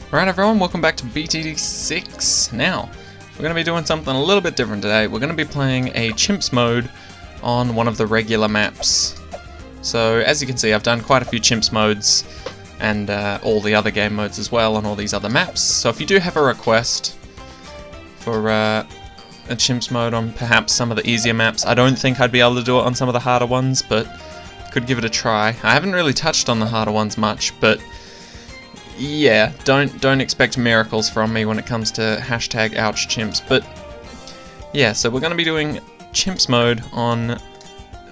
Alright everyone, welcome back to BTD6. Now, we're going to be doing something a little bit different today. We're going to be playing a Chimps mode on one of the regular maps. So, as you can see, I've done quite a few Chimps modes, and all the other game modes as well on all these other maps. So if you do have a request for a Chimps mode on perhaps some of the easier maps, I don't think I'd be able to do it on some of the harder ones, but could give it a try. I haven't really touched on the harder ones much, but yeah, don't expect miracles from me when it comes to #OuchChimps. But yeah, so we're going to be doing Chimps mode on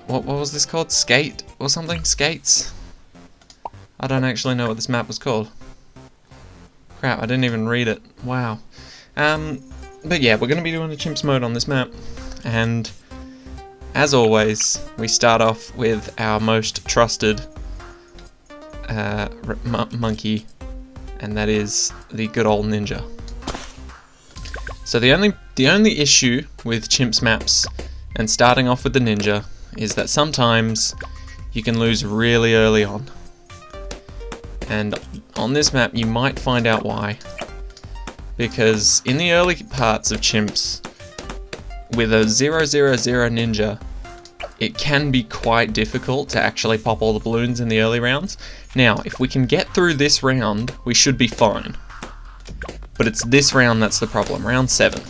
what was this called? Skate or something? Skates? I don't actually know what this map was called. Crap, I didn't even read it. Wow. But yeah, we're going to be doing a Chimps mode on this map, and as always, we start off with our most trusted monkey, and that is the good old ninja. So the only issue with Chimps maps and starting off with the ninja is that sometimes you can lose really early on. And on this map you might find out why. Because in the early parts of Chimps, with a 000 ninja, it can be quite difficult to actually pop all the balloons in the early rounds. Now, if we can get through this round, we should be fine. But it's this round that's the problem, round 7.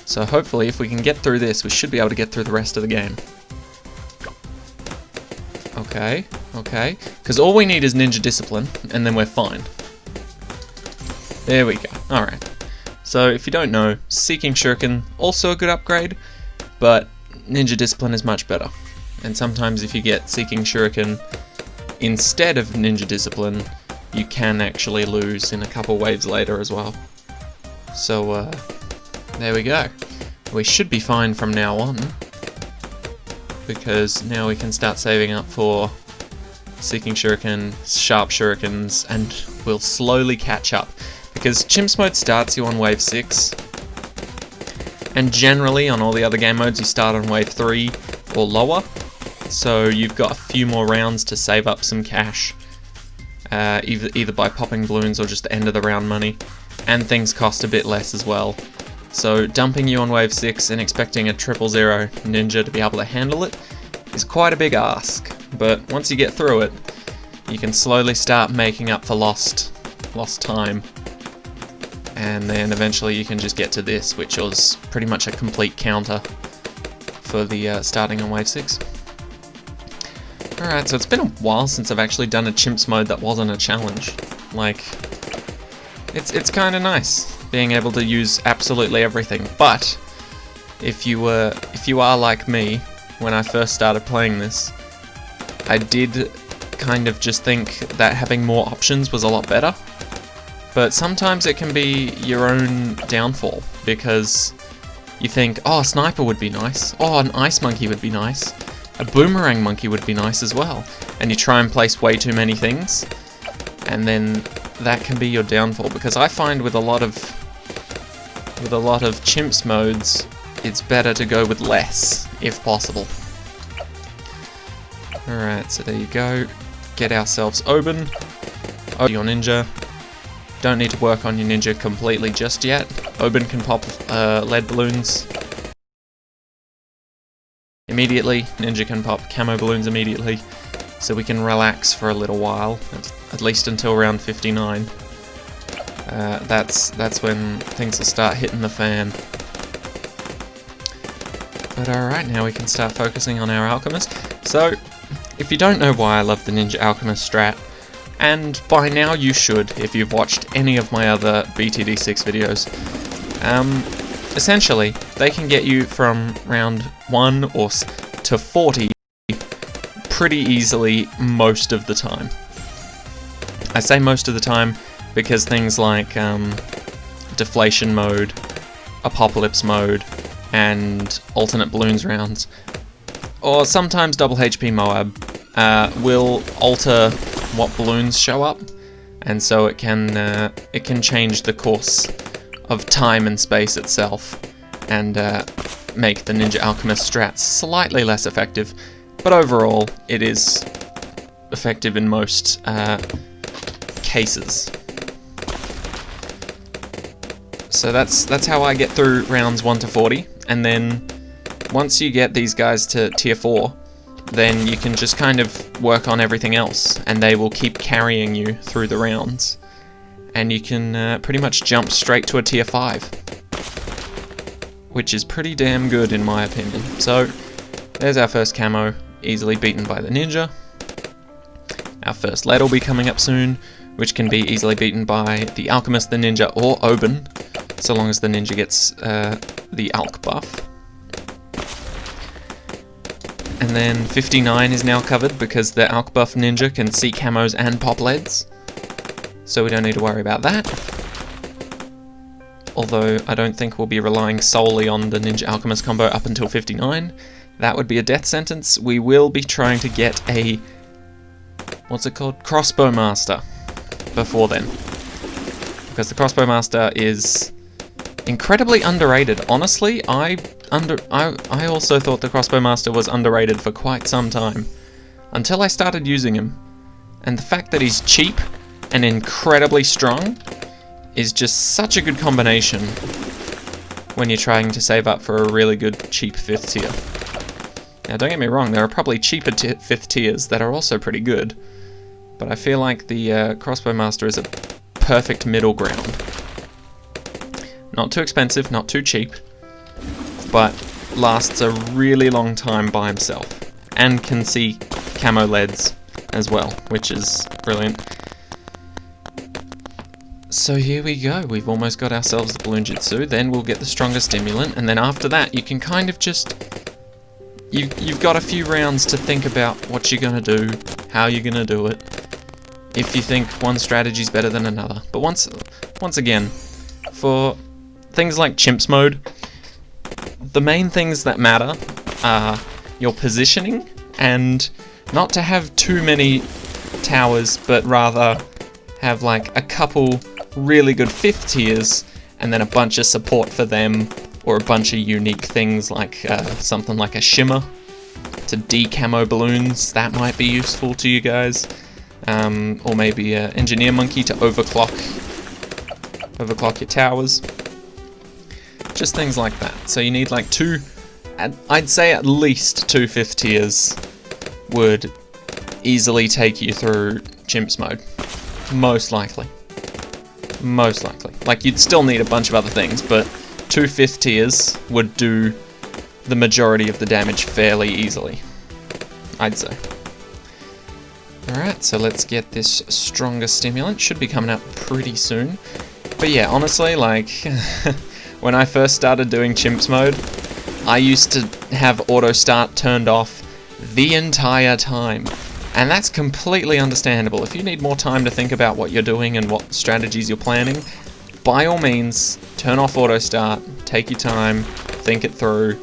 So hopefully if we can get through this, we should be able to get through the rest of the game. Okay, because all we need is ninja discipline, and then we're fine. There we go, alright. So if you don't know, Seeking Shuriken, also a good upgrade, but ninja discipline is much better. And sometimes if you get Seeking Shuriken instead of ninja discipline, you can actually lose in a couple waves later as well. So there we go. We should be fine from now on, because now we can start saving up for Seeking Shuriken, Sharp Shurikens, and we'll slowly catch up. Because Chimps mode starts you on wave 6, and generally on all the other game modes you start on wave 3 or lower, so you've got a few more rounds to save up some cash, either by popping balloons or just the end of the round money, and things cost a bit less as well. So dumping you on wave 6 and expecting a 000 ninja to be able to handle it is quite a big ask, but once you get through it, you can slowly start making up for lost time. And then eventually you can just get to this, which was pretty much a complete counter for the starting on wave 6. Alright, so it's been a while since I've actually done a Chimps mode that wasn't a challenge. Like, it's kind of nice being able to use absolutely everything, but if you are like me, when I first started playing this, I did kind of just think that having more options was a lot better. But sometimes it can be your own downfall, because you think, oh, a sniper would be nice, oh, an ice monkey would be nice, a boomerang monkey would be nice as well, and you try and place way too many things, and that can be your downfall, because I find with a lot of Chimps modes, it's better to go with less, if possible. Alright, so there you go, get ourselves Oben, your ninja. Don't need to work on your ninja completely just yet. Oben can pop lead balloons immediately. Ninja can pop camo balloons immediately. So we can relax for a little while, at least until round 59. That's when things will start hitting the fan. But alright, now we can start focusing on our alchemist. So, if you don't know why I love the ninja alchemist strat, and by now you should if you've watched any of my other BTD6 videos. Essentially, they can get you from round 1 to 40 pretty easily most of the time. I say most of the time because things like deflation mode, apocalypse mode, and alternate balloons rounds, or sometimes double HP Moab, will alter what balloons show up, and so it can change the course of time and space itself, and make the Ninja Alchemist strats slightly less effective, but overall it is effective in most cases. So that's how I get through rounds 1 to 40, and then once you get these guys to tier 4, then you can just kind of work on everything else, and they will keep carrying you through the rounds. And you can pretty much jump straight to a tier 5, which is pretty damn good in my opinion. So there's our first camo, easily beaten by the ninja. Our first lead will be coming up soon, which can be easily beaten by the alchemist, the ninja, or Oban, so long as the ninja gets the alch buff. And then 59 is now covered because the alch buff ninja can see camos and pop leads, so we don't need to worry about that. Although I don't think we'll be relying solely on the ninja alchemist combo up until 59. That would be a death sentence. We will be trying to get a, what's it called? Crossbowmaster before then, because the Crossbowmaster is incredibly underrated. Honestly, I also thought the Crossbowmaster was underrated for quite some time, until I started using him. And the fact that he's cheap and incredibly strong is just such a good combination when you're trying to save up for a really good cheap 5th tier. Now don't get me wrong, there are probably cheaper 5th tiers that are also pretty good, but I feel like the Crossbowmaster is a perfect middle ground. Not too expensive, not too cheap, but lasts a really long time by himself, and can see camo leads as well, which is brilliant. So here we go, we've almost got ourselves the balloon jutsu, then we'll get the stronger stimulant, and then after that you can kind of just, you've got a few rounds to think about what you're gonna do, how you're gonna do it, if you think one strategy's better than another. But once again, for things like Chimps mode, the main things that matter are your positioning, and not to have too many towers, but rather have like a couple really good 5th tiers, and then a bunch of support for them, or a bunch of unique things like something like a shimmer to decamo balloons. That might be useful to you guys, or maybe an engineer monkey to overclock your towers. Just things like that. So you need like two, I'd say at least 2 5th tiers would easily take you through Chimps mode. Most likely. Most likely. Like, you'd still need a bunch of other things, but 2 5th tiers would do the majority of the damage fairly easily, I'd say. Alright, so let's get this stronger stimulant. Should be coming up pretty soon. But yeah, honestly, like, when I first started doing Chimps mode, I used to have auto start turned off the entire time. And that's completely understandable. If you need more time to think about what you're doing and what strategies you're planning, by all means, turn off auto start, take your time, think it through,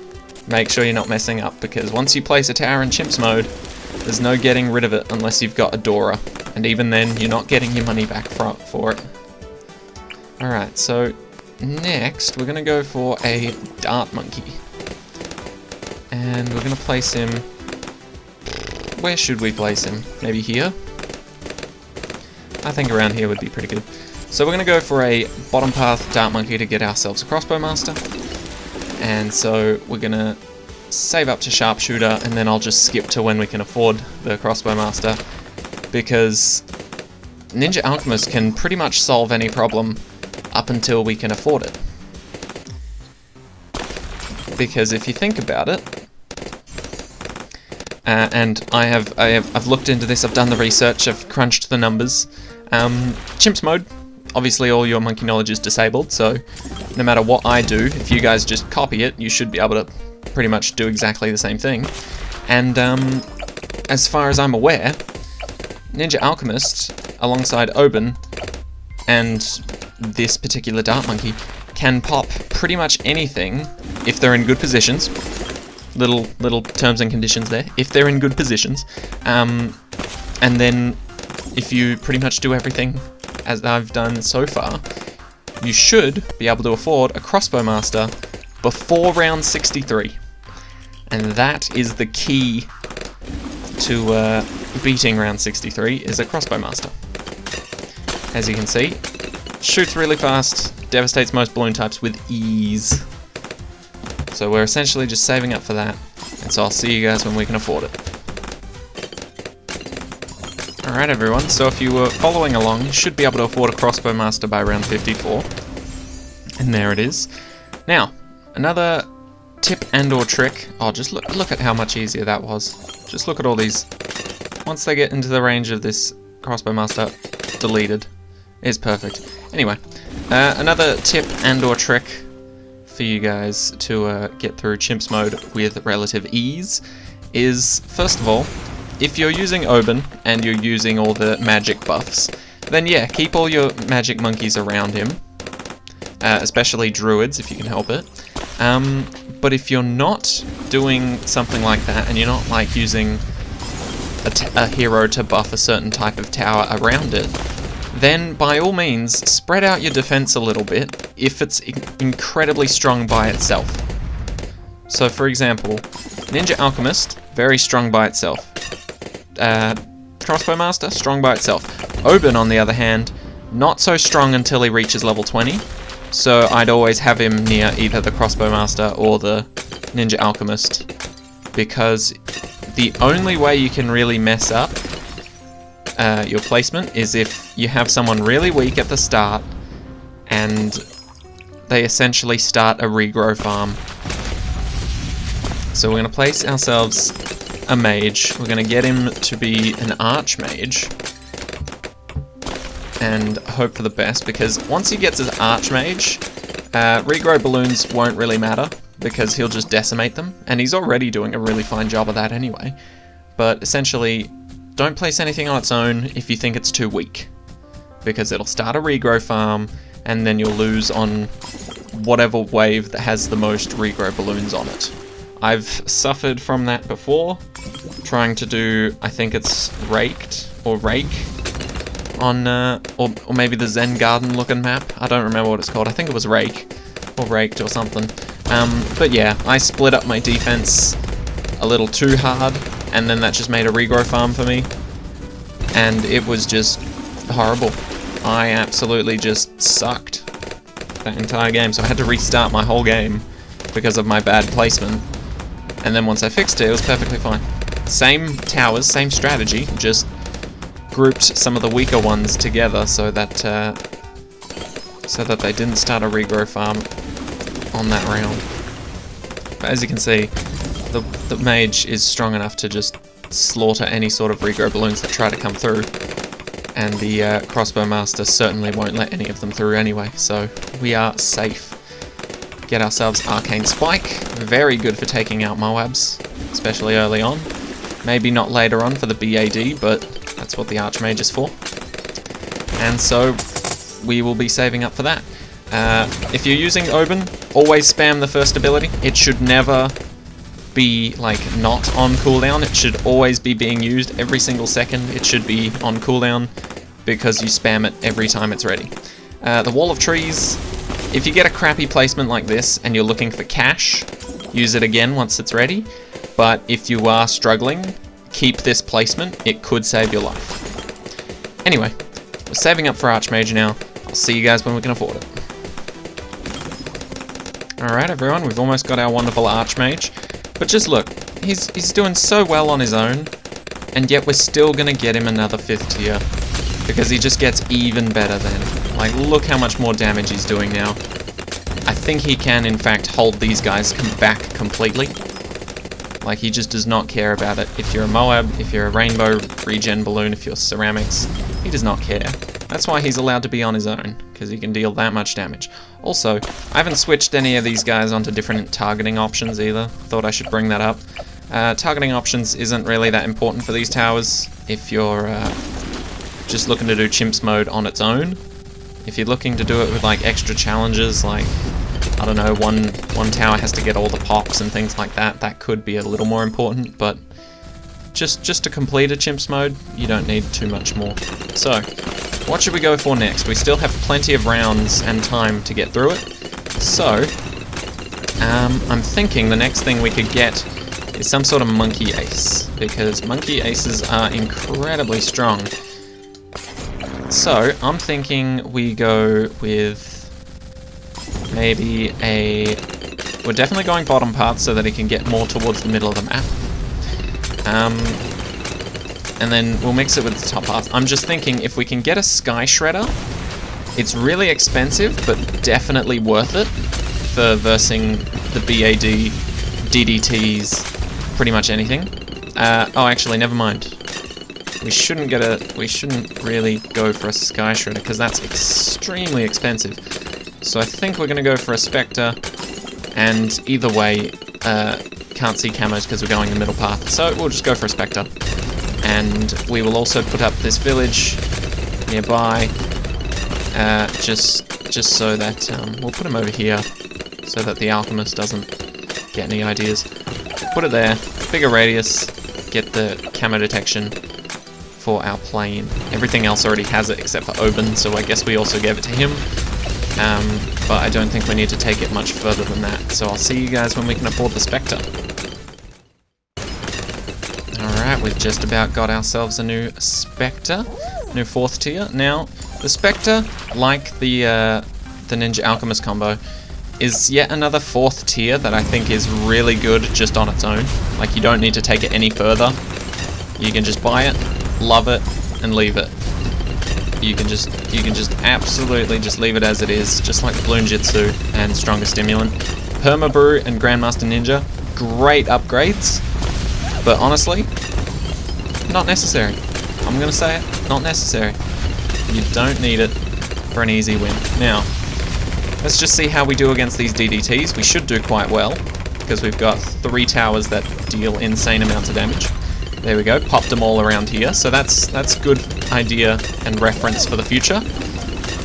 make sure you're not messing up, because once you place a tower in Chimps mode, there's no getting rid of it unless you've got a Dora, and even then, you're not getting your money back for it. Alright, so next, we're going to go for a Dart Monkey. And we're going to place him... Where should we place him? Maybe here? I think around here would be pretty good. So we're going to go for a bottom path Dart Monkey to get ourselves a Crossbowmaster. And so we're going to save up to Sharpshooter, and then I'll just skip to when we can afford the Crossbowmaster, because Ninja Alchemist can pretty much solve any problem up until we can afford it. Because if you think about it, and I've looked into this, I've done the research, I've crunched the numbers. Chimps mode, obviously all your monkey knowledge is disabled, so no matter what I do, if you guys just copy it, you should be able to pretty much do exactly the same thing. And as far as I'm aware, Ninja Alchemist, alongside Oban, and this particular Dart Monkey, can pop pretty much anything if they're in good positions. Little terms and conditions there. If they're in good positions, and then if you pretty much do everything as I've done so far, you should be able to afford a Crossbowmaster before round 63. And that is the key to beating round 63, is a Crossbowmaster. as you can see. Shoots really fast, devastates most balloon types with ease. So we're essentially just saving up for that, and so I'll see you guys when we can afford it. Alright everyone, so if you were following along, you should be able to afford a Crossbowmaster by round 54. And there it is. Now, another tip and or trick. Oh, just look at how much easier that was. Just look at all these. Once they get into the range of this Crossbowmaster, deleted. It's perfect. Anyway, another tip and or trick for you guys to get through Chimps mode with relative ease is, first of all, if you're using Oban and you're using all the magic buffs, then yeah, keep all your magic monkeys around him, especially druids if you can help it. But if you're not doing something like that and you're not like using a hero to buff a certain type of tower around it, then by all means spread out your defense a little bit if it's incredibly strong by itself. So for example, Ninja Alchemist, very strong by itself. Crossbowmaster, strong by itself. Oban, on the other hand, not so strong until he reaches level 20. So I'd always have him near either the Crossbowmaster or the Ninja Alchemist, because the only way you can really mess up your placement is if you have someone really weak at the start and they essentially start a regrow farm. So we're going to place ourselves a mage. We're going to get him to be an archmage and hope for the best, because once he gets his archmage, regrow balloons won't really matter because he'll just decimate them, and he's already doing a really fine job of that anyway. But essentially, don't place anything on its own if you think it's too weak, because it'll start a regrow farm and then you'll lose on whatever wave that has the most regrow balloons on it. I've suffered from that before, trying to do, I think it's Raked or Rake on, or maybe the Zen Garden looking map. I don't remember what it's called. I think it was Rake or Raked or something. But yeah, I split up my defense a little too hard, and then that just made a regrow farm for me, and it was just horrible. I absolutely just sucked that entire game, so I had to restart my whole game because of my bad placement. And then once I fixed it, it was perfectly fine. Same towers, same strategy, just grouped some of the weaker ones together so that they didn't start a regrow farm on that round. But as you can see, the mage is strong enough to just slaughter any sort of regrow balloons that try to come through, and the Crossbowmaster certainly won't let any of them through anyway, so we are safe. Get ourselves Arcane Spike, very good for taking out Moabs, especially early on. Maybe not later on for the BAD, but that's what the Archmage is for. And so we will be saving up for that. If you're using Oban, always spam the first ability. It should never be like not on cooldown. It should always be being used every single second. It should be on cooldown because you spam it every time it's ready. The Wall of Trees, if you get a crappy placement like this and you're looking for cash, use it again once it's ready. But if you are struggling, keep this placement. It could save your life. Anyway, we're saving up for Archmage now. I'll see you guys when we can afford it. Alright everyone, we've almost got our wonderful Archmage. But just look, he's doing so well on his own, and yet we're still gonna get him another 5th tier, because he just gets even better then. Like, look how much more damage he's doing now. I think he can, in fact, hold these guys back completely. Like, he just does not care about it. If you're a Moab, if you're a Rainbow Regen Balloon, if you're Ceramics, he does not care. That's why he's allowed to be on his own, because he can deal that much damage. Also, I haven't switched any of these guys onto different targeting options either. Thought I should bring that up. Targeting options isn't really that important for these towers if you're just looking to do Chimps mode on its own. If you're looking to do it with like extra challenges, like, I don't know, one tower has to get all the pops and things like that, that could be a little more important, but just to complete a Chimps mode, you don't need too much more. So, what should we go for next? We still have plenty of rounds and time to get through it. So, I'm thinking the next thing we could get is some sort of monkey ace, because monkey aces are incredibly strong. So, I'm thinking we go with maybe a... We're definitely going bottom path so that he can get more towards the middle of the map. And then we'll mix it with the top path. I'm just thinking if we can get a Sky Shredder, it's really expensive, but definitely worth it for versing the BAD, DDTs, pretty much anything. Oh, actually, never mind. We shouldn't really go for a Sky Shredder because that's extremely expensive. So I think we're gonna go for a Spectre, and either way, can't see camos because we're going the middle path. So we'll just go for a Spectre. And we will also put up this village nearby, just so that we'll put him over here, so that the alchemist doesn't get any ideas. Put it there, bigger radius, get the camo detection for our plane. Everything else already has it except for Oben, so I guess we also gave it to him. But I don't think we need to take it much further than that. So I'll see you guys when we can afford the Spectre. Alright, we've just about got ourselves a new Spectre, new 4th tier. Now, the Spectre, like the Ninja Alchemist combo, is yet another 4th tier that I think is really good just on its own. Like, you don't need to take it any further. You can just buy it, love it, and leave it. You can just absolutely just leave it as it is, just like Balloon Jitsu and Stronger Stimulant. Perma-Brew and Grandmaster Ninja, great upgrades, but honestly, not necessary. I'm gonna say it, not necessary. You don't need it for an easy win. Now, let's just see how we do against these DDTs. We should do quite well, because we've got 3 towers that deal insane amounts of damage. There we go, popped them all around here, so that's good idea and reference for the future.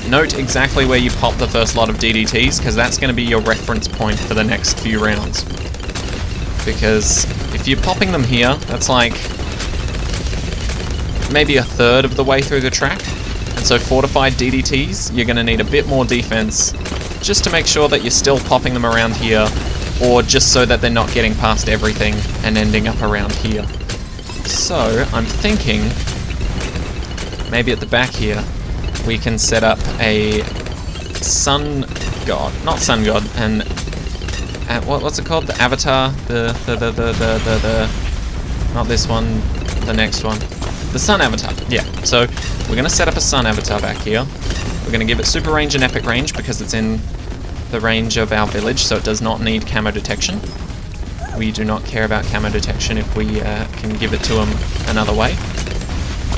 Note exactly where you pop the first lot of DDTs, because that's going to be your reference point for the next few rounds. Because if you're popping them here, that's like maybe a third of the way through the track. And so fortified DDTs, you're going to need a bit more defense, just to make sure that you're still popping them around here, or just so that they're not getting past everything and ending up around here. So, I'm thinking, maybe at the back here, we can set up a Sun God, not Sun God, and what's it called? The Avatar, not this one, the next one. The Sun Avatar, yeah. So, we're gonna set up a Sun Avatar back here. We're gonna give it super range and epic range because it's in the range of our village, so it does not need camo detection. We do not care about camo detection if we can give it to him another way.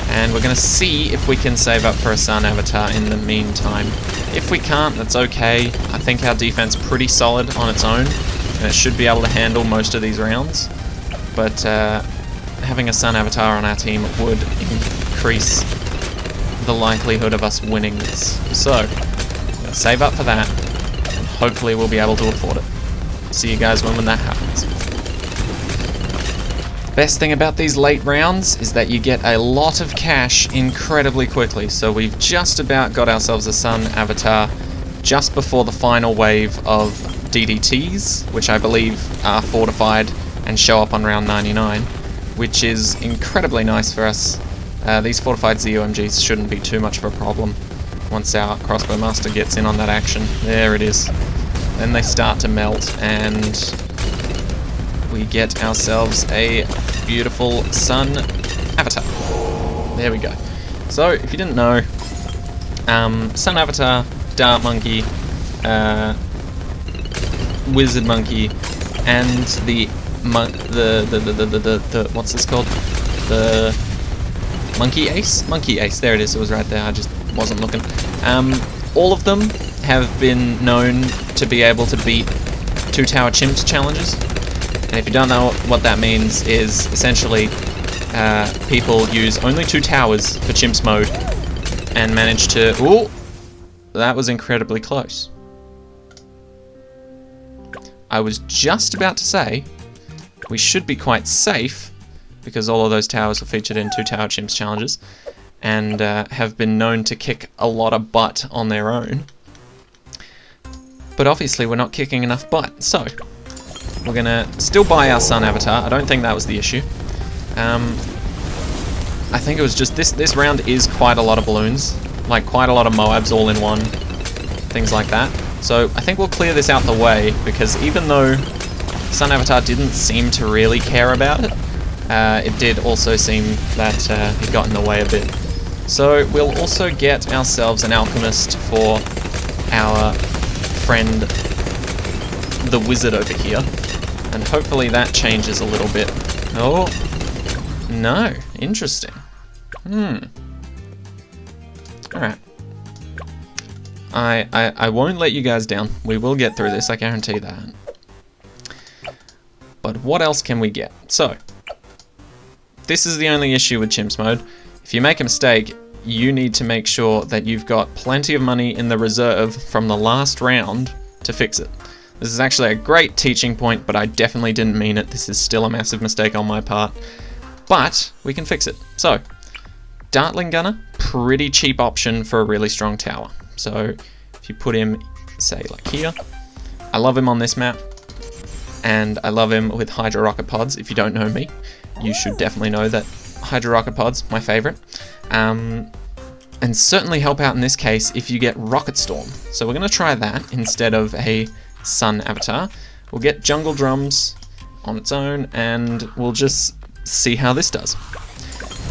And we're going to see if we can save up for a Sun Avatar in the meantime. If we can't, that's okay. I think our defense is pretty solid on its own, and it should be able to handle most of these rounds. But having a Sun Avatar on our team would increase the likelihood of us winning this. So, I'm going to save up for that, and hopefully we'll be able to afford it. See you guys when that happens. Best thing about these late rounds is that you get a lot of cash incredibly quickly. So we've just about got ourselves a Sun Avatar just before the final wave of DDTs, which I believe are fortified and show up on round 99, which is incredibly nice for us. These fortified ZOMGs shouldn't be too much of a problem once our Crossbowmaster gets in on that action. There it is. Then they start to melt, and we get ourselves a beautiful Sun Avatar. There we go. So, if you didn't know, Sun Avatar, Dart Monkey, Wizard Monkey, and the what's this called? The Monkey Ace? Monkey Ace, there it is, it was right there, I just wasn't looking. All of them have been known to be able to beat 2-tower Chimps challenges. And if you don't know what that means, is essentially people use only 2 towers for Chimps mode and manage to... Ooh! That was incredibly close. I was just about to say we should be quite safe because all of those towers are featured in 2-tower Chimps challenges and have been known to kick a lot of butt on their own. But obviously we're not kicking enough butt, so we're gonna still buy our Sun Avatar. I don't think that was the issue. I think it was just this round is quite a lot of balloons. like quite a lot of Moabs all in one, things like that. So I think we'll clear this out the way, because even though Sun Avatar didn't seem to really care about it, it did also seem that it got in the way a bit. So we'll also get ourselves an alchemist for our friend the wizard over here, and hopefully that changes a little bit. Oh, no, interesting. Alright. I won't let you guys down. We will get through this, I guarantee that. But what else can we get? So, this is the only issue with Chimps mode. If you make a mistake, you need to make sure that you've got plenty of money in the reserve from the last round to fix it. This is actually a great teaching point, but I definitely didn't mean it. This is still a massive mistake on my part. But we can fix it. So, Dartling Gunner, pretty cheap option for a really strong tower. So, if you put him, say, like here. I love him on this map. And I love him with Hydro Rocket Pods. If you don't know me, you should definitely know that Hydro Rocket Pods, my favorite. And certainly help out in this case if you get Rocket Storm. So we're going to try that instead of a Sun Avatar. We'll get Jungle Drums on its own, and we'll just see how this does.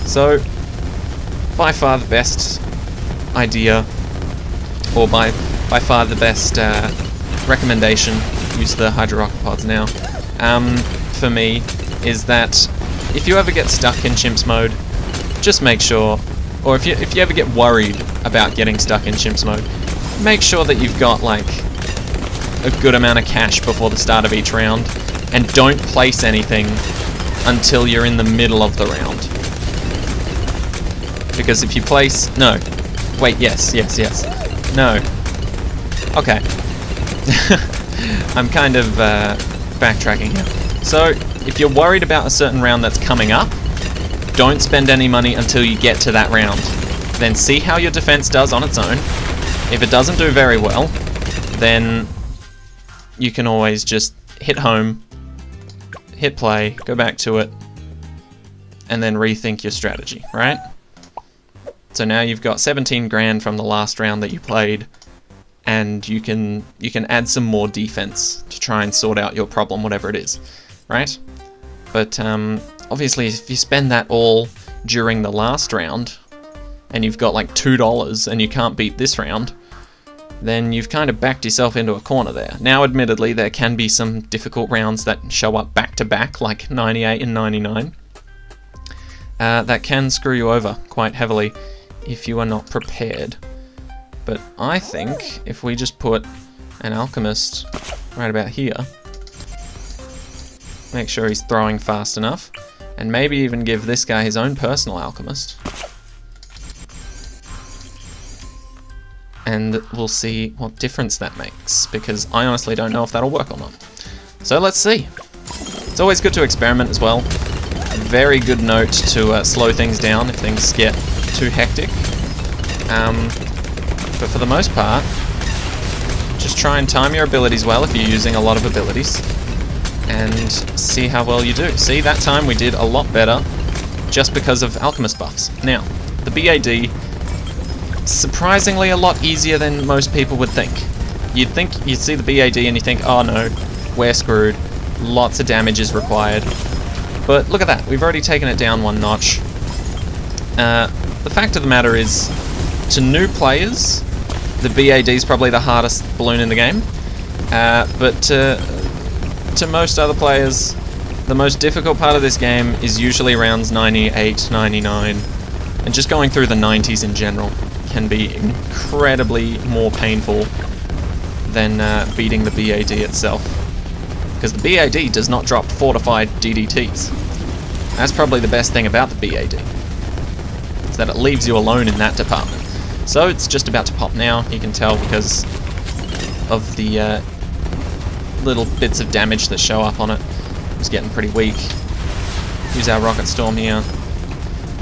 So, by far the best idea, or by far the best recommendation, use the Hydro Rocket Pods now, for me, is that if you ever get stuck in Chimps mode, just make sure, or if you ever get worried about getting stuck in Chimps mode, make sure that you've got like a good amount of cash before the start of each round, and don't place anything until you're in the middle of the round. Because if you place... No. Wait, yes. No. Okay. I'm kind of backtracking here. So, if you're worried about a certain round that's coming up, don't spend any money until you get to that round. Then see how your defense does on its own. If it doesn't do very well, then you can always just hit home, hit play, go back to it, and then rethink your strategy, right? So now you've got 17 grand from the last round that you played, and you can add some more defense to try and sort out your problem, whatever it is, right? But obviously if you spend that all during the last round, and you've got like $2 and you can't beat this round, then you've kind of backed yourself into a corner there. Now admittedly there can be some difficult rounds that show up back to back, like 98 and 99. That can screw you over quite heavily if you are not prepared. But I think if we just put an alchemist right about here, make sure he's throwing fast enough, and maybe even give this guy his own personal alchemist, and we'll see what difference that makes, because I honestly don't know if that'll work or not. So let's see. It's always good to experiment as well. A very good note to slow things down if things get too hectic. But for the most part, just try and time your abilities well if you're using a lot of abilities, and see how well you do. See, that time we did a lot better just because of alchemist buffs. Now, the BAD, surprisingly a lot easier than most people would think. You'd see the BAD and you think, oh no, we're screwed, lots of damage is required. But look at that, we've already taken it down one notch. The fact of the matter is, to new players, the BAD is probably the hardest balloon in the game. But to most other players, the most difficult part of this game is usually rounds 98, 99, and just going through the 90s in general can be incredibly more painful than beating the BAD itself. Because the BAD does not drop fortified DDTs. That's probably the best thing about the BAD, is that it leaves you alone in that department. So it's just about to pop now, you can tell because of the little bits of damage that show up on it. It's getting pretty weak. Use our Rocket Storm here.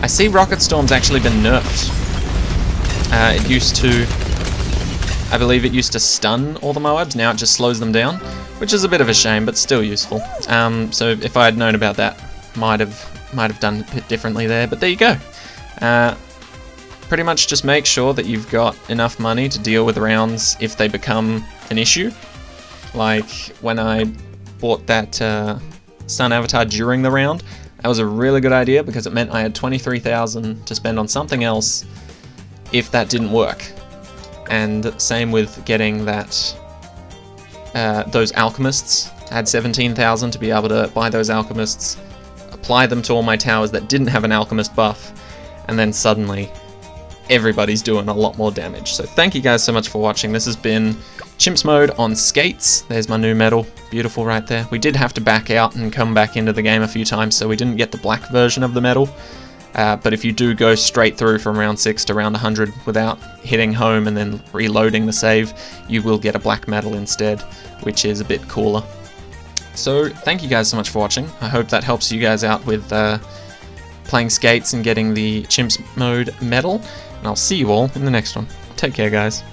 I see Rocket Storm's actually been nerfed. It used to, I believe it used to stun all the Moabs, now it just slows them down, which is a bit of a shame, but still useful. So if I had known about that, might have done a bit differently there, but there you go. pretty much just make sure that you've got enough money to deal with rounds if they become an issue. Like when I bought that Sun Avatar during the round, that was a really good idea because it meant I had 23,000 to spend on something else if that didn't work. And same with getting that those alchemists. I had 17,000 to be able to buy those alchemists, apply them to all my towers that didn't have an alchemist buff, and then suddenly everybody's doing a lot more damage. So thank you guys so much for watching. This has been Chimps mode on skates. There's my new medal. Beautiful right there. We did have to back out and come back into the game a few times, so we didn't get the black version of the medal. But if you do go straight through from round 6 to round 100 without hitting home and then reloading the save, you will get a black medal instead, which is a bit cooler. So thank you guys so much for watching. I hope that helps you guys out with playing skates and getting the Chimps mode medal. And I'll see you all in the next one. Take care, guys.